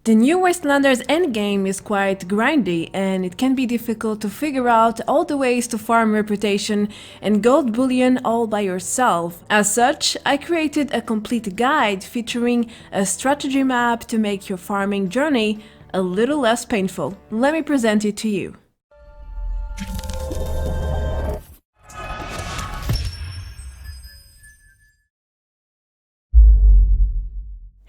The new Wastelanders endgame is quite grindy, and it can be difficult to figure out all the ways to farm reputation and gold bullion all by yourself. As such, I created a complete guide featuring a strategy map to make your farming journey a little less painful. Let me present it to you.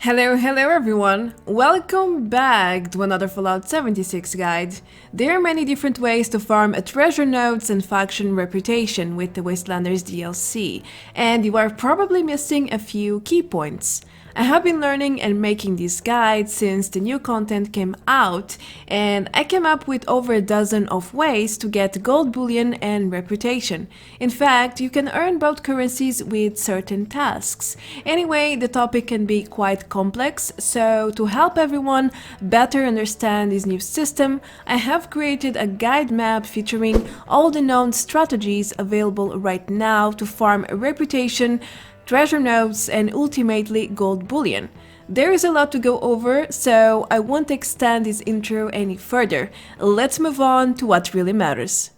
Hello everyone! Welcome back to another Fallout 76 guide. There are many different ways to farm a treasure nodes and faction reputation with the Wastelanders DLC, and you are probably missing a few key points. I have been learning and making this guide since the new content came out, and I came up with over a dozen of ways to get gold bullion and reputation. In fact, you can earn both currencies with certain tasks. Anyway, the topic can be quite complex, so to help everyone better understand this new system, I have created a guide map featuring all the known strategies available right now to farm reputation, treasure nodes, and ultimately gold bullion. There is a lot to go over, so I won't extend this intro any further. Let's move on to what really matters.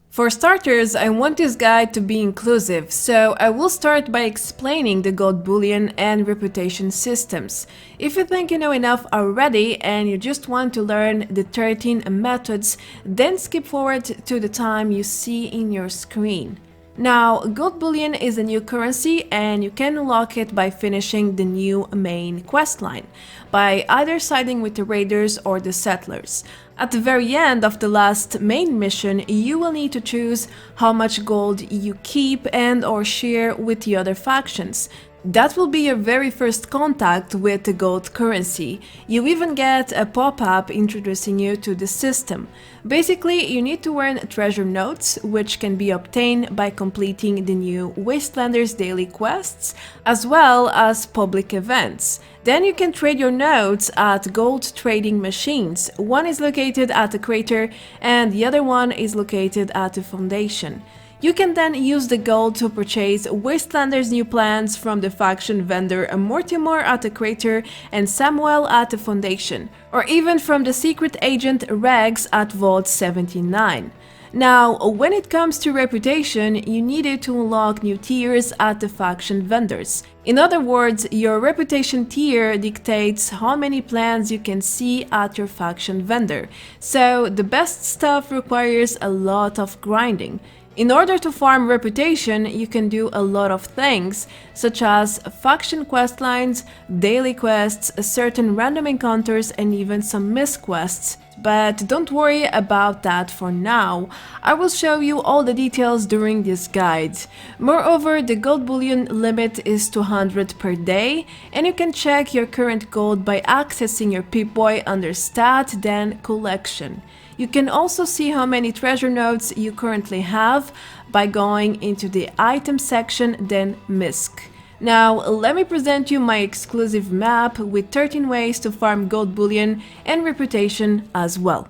For starters, I want this guide to be inclusive, so I will start by explaining the gold bullion and reputation systems. If you think you know enough already and you just want to learn the 13 methods, then skip forward to the time you see in your screen. Now, gold bullion is a new currency and you can unlock it by finishing the new main quest line, by either siding with the raiders or the settlers. At the very end of the last main mission, you will need to choose how much gold you keep and or share with the other factions. That will be your very first contact with the gold currency. You even get a pop-up introducing you to the system. Basically, you need to earn treasure nodes, which can be obtained by completing the new Wastelanders daily quests, as well as public events. Then you can trade your nodes at gold trading machines. One is located at the crater and the other one is located at the foundation. You can then use the gold to purchase Wastelanders' new plans from the faction vendor Mortimer at the crater and Samuel at the foundation, or even from the secret agent Rex at Vault 79. Now, when it comes to reputation, you needed to unlock new tiers at the faction vendors. In other words, your reputation tier dictates how many plans you can see at your faction vendor, so the best stuff requires a lot of grinding. In order to farm reputation, you can do a lot of things, such as faction questlines, daily quests, certain random encounters, and even some MISC quests. But don't worry about that for now. I will show you all the details during this guide. Moreover, the gold bullion limit is 200 per day, and you can check your current gold by accessing your Pip-Boy under Stat, then Collection. You can also see how many treasure nodes you currently have by going into the item section, then MISC. Now, let me present you my exclusive map with 13 ways to farm gold bullion and reputation as well.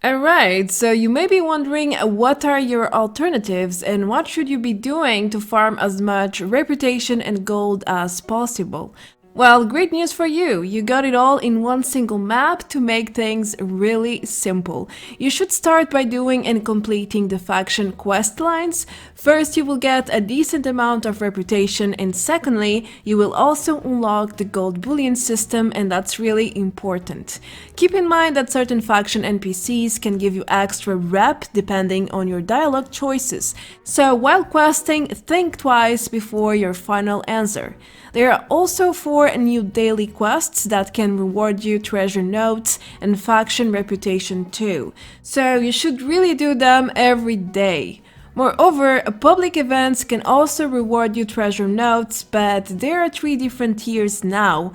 Alright, so you may be wondering what are your alternatives and what should you be doing to farm as much reputation and gold as possible. Well, great news for you! You got it all in one single map to make things really simple. You should start by doing and completing the faction quest lines. First, you will get a decent amount of reputation, and secondly, you will also unlock the gold bullion system, and that's really important. Keep in mind that certain faction NPCs can give you extra rep depending on your dialogue choices, so while questing, think twice before your final answer. There are also 4 new daily quests that can reward you treasure nodes and faction reputation too, so you should really do them every day. Moreover, public events can also reward you treasure nodes, but there are 3 different tiers now.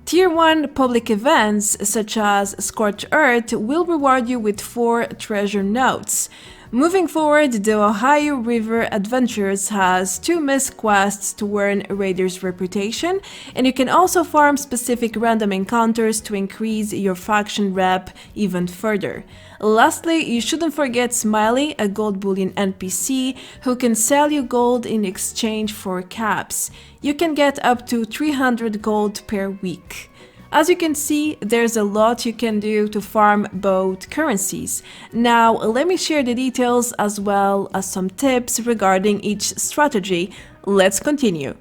Tier 1 public events, such as Scorched Earth, will reward you with 4 treasure nodes. Moving forward, the Ohio River Adventures has 2 MISC quests to earn Raider's reputation, and you can also farm specific random encounters to increase your faction rep even further. Lastly, you shouldn't forget SMILEY, a gold bullion NPC who can sell you gold in exchange for caps. You can get up to 300 gold per week. As you can see, there's a lot you can do to farm both currencies. Now, let me share the details as well as some tips regarding each strategy. Let's continue.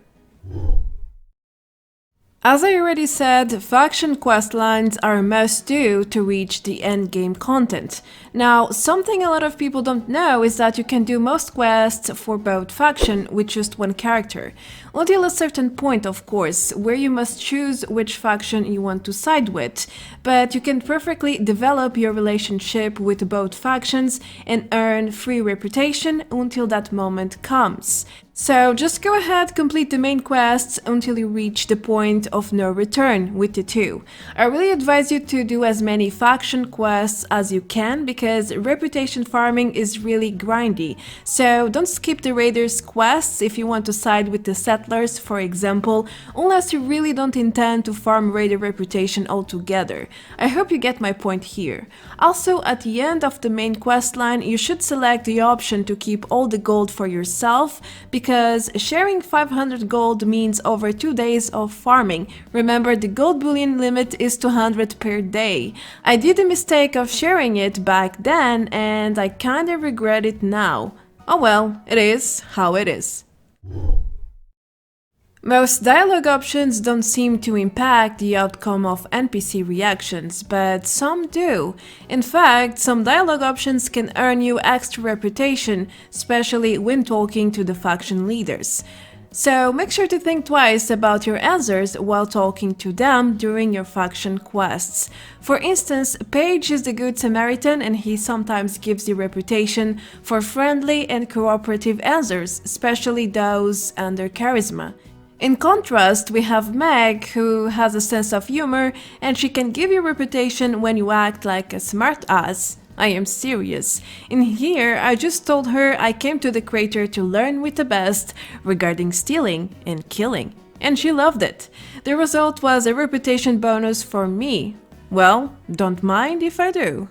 As I already said, faction quest lines are a must-do to reach the endgame content. Now, something a lot of people don't know is that you can do most quests for both faction with just one character. Until a certain point, of course, where you must choose which faction you want to side with, but you can perfectly develop your relationship with both factions and earn free reputation until that moment comes. So just go ahead, complete the main quests until you reach the point of no return with the two. I really advise you to do as many faction quests as you can because reputation farming is really grindy. So don't skip the raiders quests if you want to side with the settlers, for example, unless you really don't intend to farm raider reputation altogether. I hope you get my point here. Also, at the end of the main quest line, you should select the option to keep all the gold for yourself because sharing 500 gold means over 2 days of farming. Remember, the gold bullion limit is 200 per day. I did the mistake of sharing it back then and I kinda regret it now. Oh well, it is how it is. Most dialogue options don't seem to impact the outcome of NPC reactions, but some do. In fact, some dialogue options can earn you extra reputation, especially when talking to the faction leaders. So make sure to think twice about your answers while talking to them during your faction quests. For instance, Paige is the Good Samaritan and he sometimes gives you reputation for friendly and cooperative answers, especially those under charisma. In contrast, we have Meg, who has a sense of humor and she can give you reputation when you act like a smartass. I am serious. In here, I just told her I came to the crater to learn with the best regarding stealing and killing, and she loved it. The result was a reputation bonus for me. Well, don't mind if I do.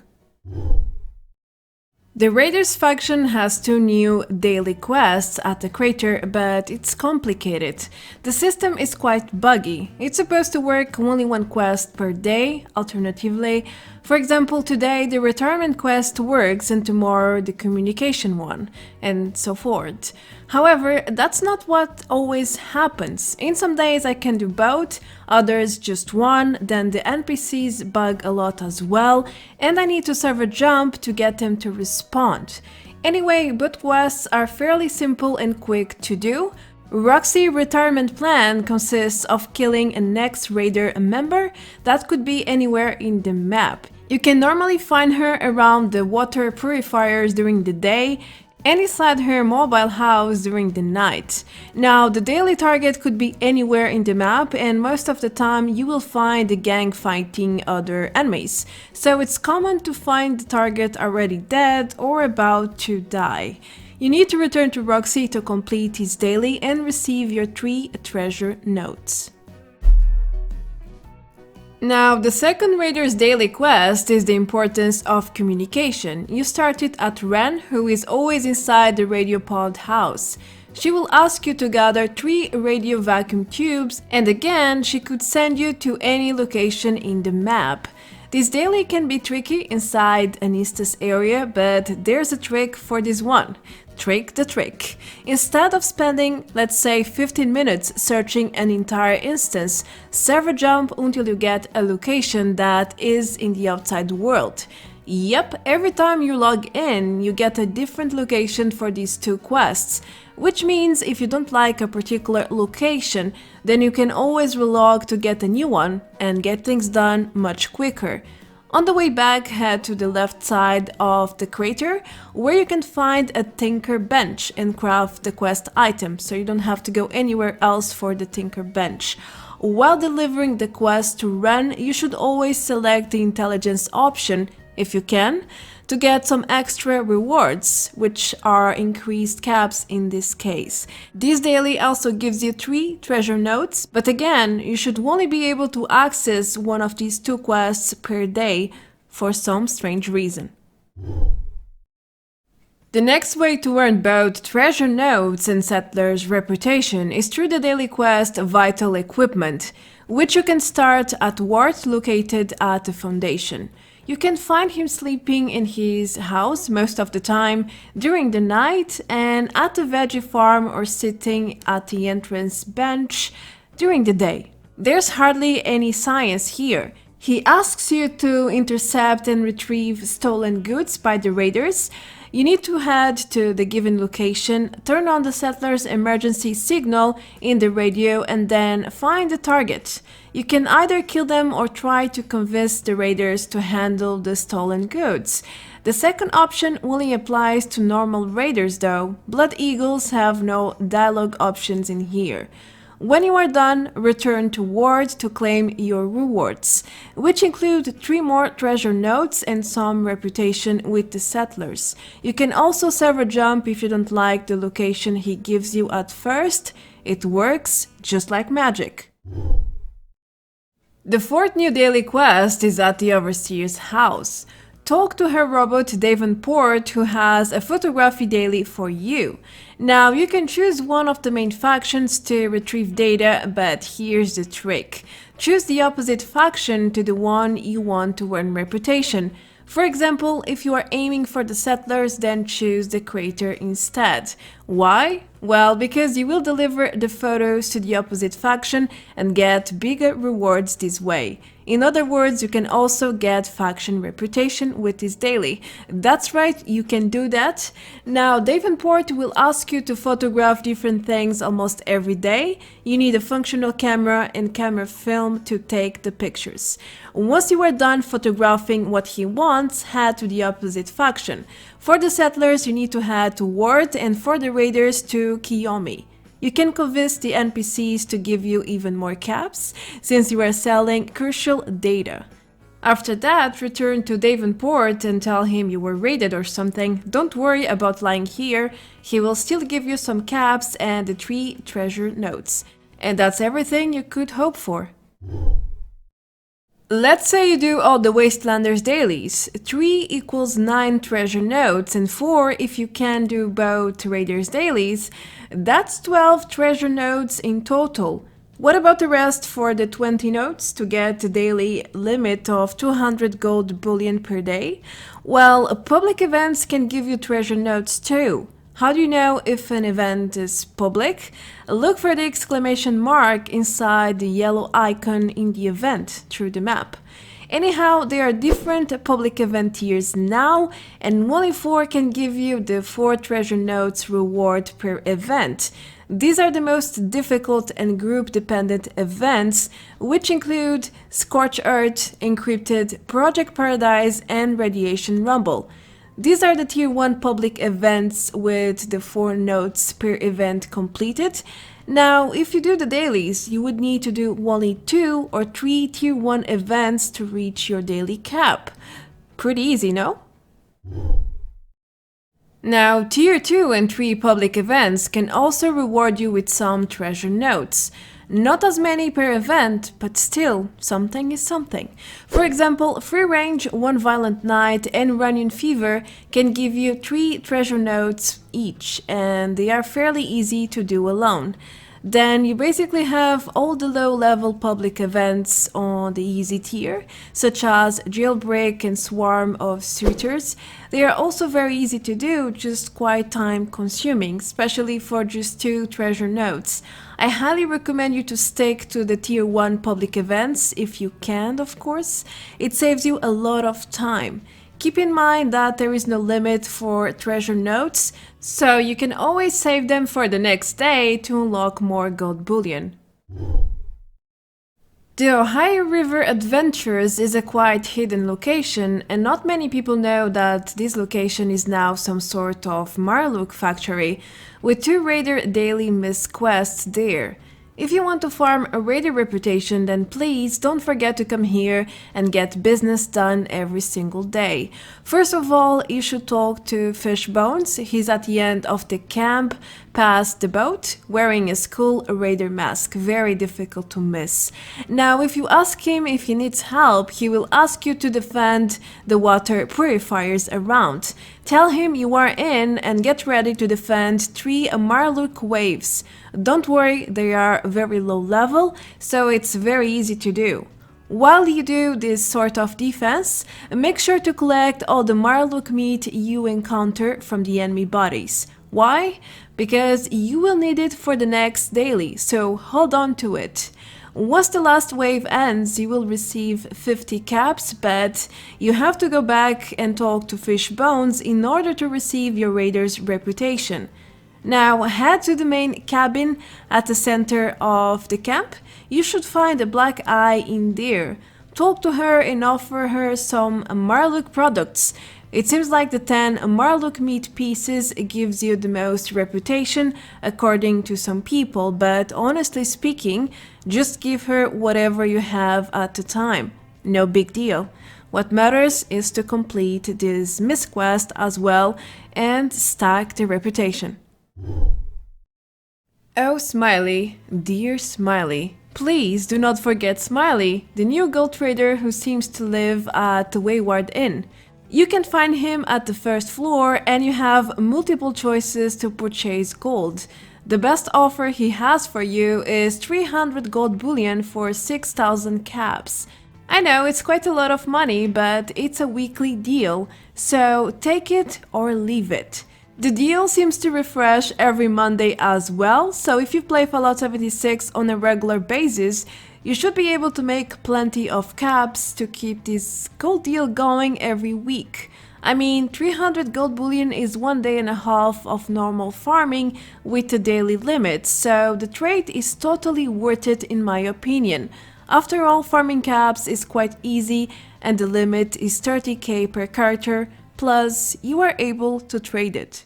The Raiders faction has 2 new daily quests at the crater, but it's complicated. The system is quite buggy. It's supposed to work only 1 quest per day, alternatively. For example, today the retirement quest works and tomorrow the communication one, and so forth. However, that's not what always happens. In some days I can do both, others just one, then the NPCs bug a lot as well, and I need to server jump to get them to respond. Anyway, both quests are fairly simple and quick to do. Roxy retirement plan consists of killing a next raider member that could be anywhere in the map. You can normally find her around the water purifiers during the day and inside her mobile house during the night. Now, the daily target could be anywhere in the map and most of the time you will find the gang fighting other enemies, so it's common to find the target already dead or about to die. You need to return to Roxy to complete his daily and receive your 3 treasure notes. Now, the second Raider's daily quest is the importance of communication. You start it at Ren, who is always inside the radio pod house. She will ask you to gather 3 radio vacuum tubes, and again, she could send you to any location in the map. This daily can be tricky inside an instance area, but there's a trick for this one. Trick the trick. Instead of spending, let's say, 15 minutes searching an entire instance, server jump until you get a location that is in the outside world. Yep, every time you log in, you get a different location for these 2 quests, which means if you don't like a particular location, then you can always relog to get a new one and get things done much quicker. On the way back, head to the left side of the crater, where you can find a tinker bench and craft the quest item, so you don't have to go anywhere else for the tinker bench. While delivering the quest to Ren, you should always select the intelligence option if you can, to get some extra rewards, which are increased caps in this case. This daily also gives you 3 treasure notes, but again, you should only be able to access one of these 2 quests per day for some strange reason. The next way to earn both treasure notes and settlers' reputation is through the daily quest Vital Equipment, which you can start at Ward located at the Foundation. You can find him sleeping in his house most of the time during the night and at the veggie farm or sitting at the entrance bench during the day. There's hardly any science here. He asks you to intercept and retrieve stolen goods by the raiders. You need to head to the given location, turn on the settler's emergency signal in the radio, and then find the target. You can either kill them or try to convince the raiders to handle the stolen goods. The second option only applies to normal raiders though. Blood Eagles have no dialogue options in here. When you are done, return to Ward to claim your rewards, which include 3 more treasure notes and some reputation with the settlers. You can also server jump if you don't like the location he gives you at first. It works just like magic. The 4th new daily quest is at the Overseer's house. Talk to her robot DEVENPORT, who has a photography daily for you. Now you can choose one of the main factions to retrieve data, but here's the trick. Choose the opposite faction to the one you want to earn reputation. For example, if you are aiming for the settlers, then choose the creator instead. Why? Well, because you will deliver the photos to the opposite faction and get bigger rewards this way. In other words, you can also get faction reputation with this daily. That's right, you can do that. Now, DEVENPORT will ask you to photograph different things almost every day. You need a functional camera and camera film to take the pictures. Once you are done photographing what he wants, head to the opposite faction. For the settlers, you need to head to Ward, and for the raiders to Kiyomi. You can convince the NPCs to give you even more caps, since you are selling crucial data. After that, return to DEVENPORT and tell him you were raided or something. Don't worry about lying here, he will still give you some caps and the 3 treasure notes. And that's everything you could hope for. Let's say you do all the Wastelanders dailies. 3 equals 9 treasure notes, and 4 if you can do both Raiders dailies. That's 12 treasure notes in total. What about the rest for the 20 notes to get the daily limit of 200 gold bullion per day? Well, public events can give you treasure notes too. How do you know if an event is public? Look for the exclamation mark inside the yellow icon in the event through the map. Anyhow, there are different public event tiers now, and only 4 can give you the 4 treasure notes reward per event. These are the most difficult and group-dependent events, which include Scorch Earth, Encrypted, Project Paradise, and Radiation Rumble. These are the Tier 1 public events with the 4 notes per event completed. Now, if you do the dailies, you would need to do only 2 or 3 Tier 1 events to reach your daily cap. Pretty easy, no? Now, Tier 2 and 3 public events can also reward you with some treasure notes. Not as many per event, but still, something is something. For example, Free Range, One Violent Night, and Runyon Fever can give you 3 treasure notes each, and they are fairly easy to do alone. Then you basically have all the low-level public events on the easy tier, such as Jailbreak and Swarm of Suitors. They are also very easy to do, just quite time-consuming, especially for just 2 treasure notes. I highly recommend you to stick to the Tier 1 public events, if you can, of course. It saves you a lot of time. Keep in mind that there is no limit for treasure notes, so you can always save them for the next day to unlock more gold bullion. The Ohio River Adventures is a quite hidden location, and not many people know that this location is now some sort of Marlook factory, with 2 Raider daily MISC quests there. If you want to farm a raider reputation, then please don't forget to come here and get business done every single day. First of all, you should talk to Fishbones. He's at the end of the camp, past the boat, wearing a cool raider mask, very difficult to miss. Now, if you ask him if he needs help, he will ask you to defend the water purifiers around. Tell him you are in and get ready to defend 3 Marlook waves. Don't worry, they are very low level, so it's very easy to do. While you do this sort of defense, make sure to collect all the Marlook meat you encounter from the enemy bodies. Why? Because you will need it for the next daily, so hold on to it. Once the last wave ends, you will receive 50 caps, but you have to go back and talk to Fishbones in order to receive your raider's reputation. Now head to the main cabin at the center of the camp. You should find a black eye in there. Talk to her and offer her some Marlook products. It seems like the 10 Marlook meat pieces gives you the most reputation according to some people, but honestly speaking, just give her whatever you have at the time. No big deal. What matters is to complete this MISC quest as well and stack the reputation. Oh Smiley, dear Smiley, please do not forget Smiley, the new gold trader who seems to live at the WAYWARD Inn. You can find him at the first floor and you have multiple choices to purchase gold. The best offer he has for you is 300 gold bullion for 6,000 caps. I know it's quite a lot of money, but it's a weekly deal, so take it or leave it. The deal seems to refresh every Monday as well, so if you play Fallout 76 on a regular basis, you should be able to make plenty of caps to keep this gold deal going every week. I mean, 300 gold bullion is 1 day and a half of normal farming with a daily limit, so the trade is totally worth it in my opinion. After all, farming caps is quite easy and the limit is 30k per character, plus you are able to trade it.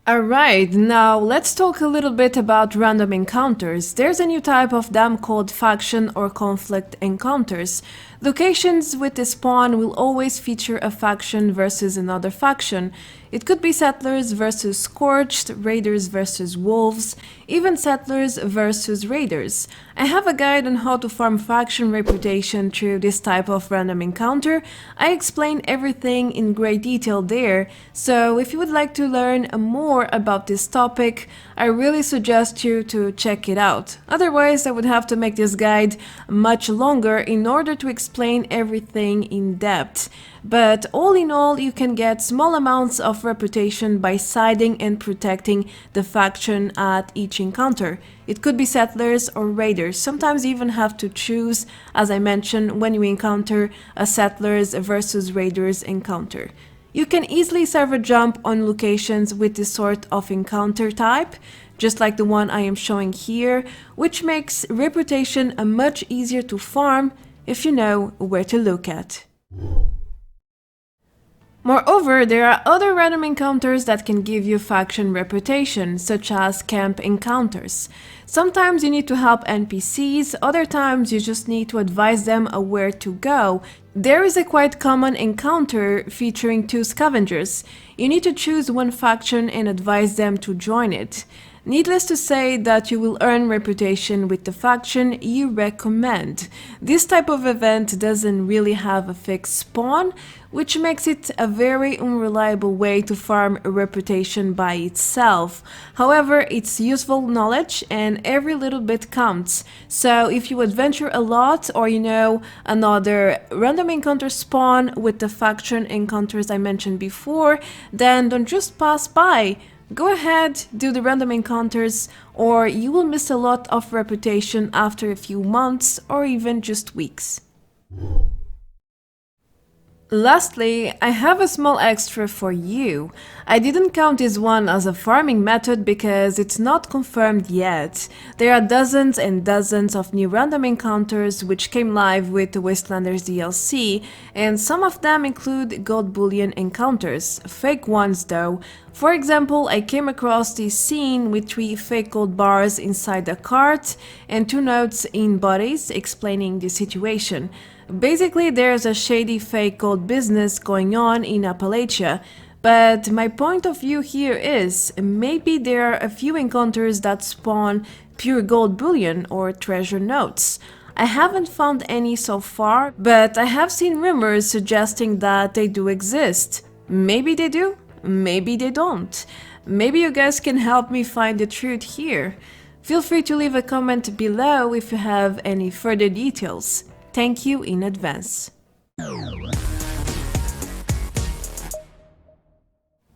Alright, now let's talk a little bit about random encounters. There's a new type of them called faction or conflict encounters. Locations with the spawn will always feature a faction versus another faction. It could be settlers versus scorched, raiders versus wolves, even settlers versus raiders. I have a guide on how to farm faction reputation through this type of random encounter. I explain everything in great detail there, so if you would like to learn more about this topic, I really suggest you to check it out. Otherwise, I would have to make this guide much longer in order to explain everything in depth. But all in all, you can get small amounts of reputation by siding and protecting the faction at each encounter. It could be settlers or raiders. Sometimes you even have to choose, as I mentioned, when you encounter a settlers versus raiders encounter. You can easily server jump on locations with this sort of encounter type, just like the one I am showing here, which makes reputation much easier to farm if you know where to look at. Moreover, there are other random encounters that can give you faction reputation, such as camp encounters. Sometimes you need to help NPCs, other times you just need to advise them where to go. There is a quite common encounter featuring 2 scavengers. You need to choose one faction and advise them to join it. Needless to say that you will earn reputation with the faction you recommend. This type of event doesn't really have a fixed spawn, which makes it a very unreliable way to farm a reputation by itself. However, it's useful knowledge and every little bit counts. So if you adventure a lot or you know another random encounter spawn with the faction encounters I mentioned before, then don't just pass by. Go ahead, do the random encounters, or you will miss a lot of reputation after a few months or even just weeks. Lastly, I have a small extra for you. I didn't count this one as a farming method because it's not confirmed yet. There are dozens and dozens of new random encounters which came live with the Wastelanders DLC, and some of them include gold bullion encounters, fake ones though. For example, I came across this scene with 3 fake gold bars inside a cart and 2 notes in bodies explaining the situation. Basically, there's a shady fake gold business going on in Appalachia, but my point of view here is maybe there are a few encounters that spawn pure gold bullion or treasure notes. I haven't found any so far, but I have seen rumors suggesting that they do exist. Maybe they do, maybe they don't. Maybe you guys can help me find the truth here. Feel free to leave a comment below if you have any further details. Thank you in advance.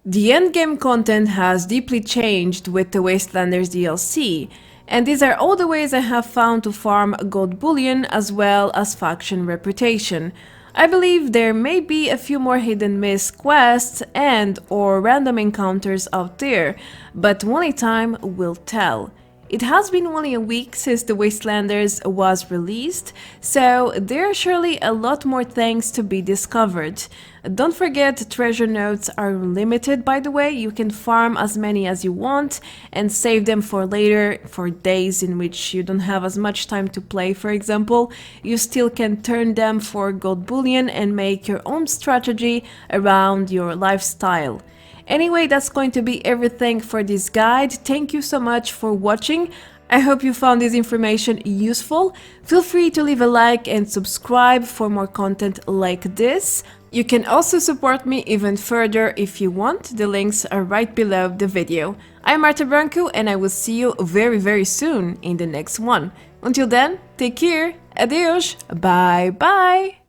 The endgame content has deeply changed with the Wastelanders DLC, and these are all the ways I have found to farm gold bullion as well as faction reputation. I believe there may be a few more hidden MISC quests and or random encounters out there, but only time will tell. It has been only a week since the Wastelanders was released, so there are surely a lot more things to be discovered. Don't forget, treasure notes are limited, by the way. You can farm as many as you want and save them for later, for days in which you don't have as much time to play, for example. You still can turn them for gold bullion and make your own strategy around your lifestyle. Anyway, that's going to be everything for this guide. Thank you so much for watching. I hope you found this information useful. Feel free to leave a like and subscribe for more content like this. You can also support me even further if you want. The links are right below the video. I'm Marta Branco and I will see you very soon in the next one. Until then, take care, adeus, bye bye!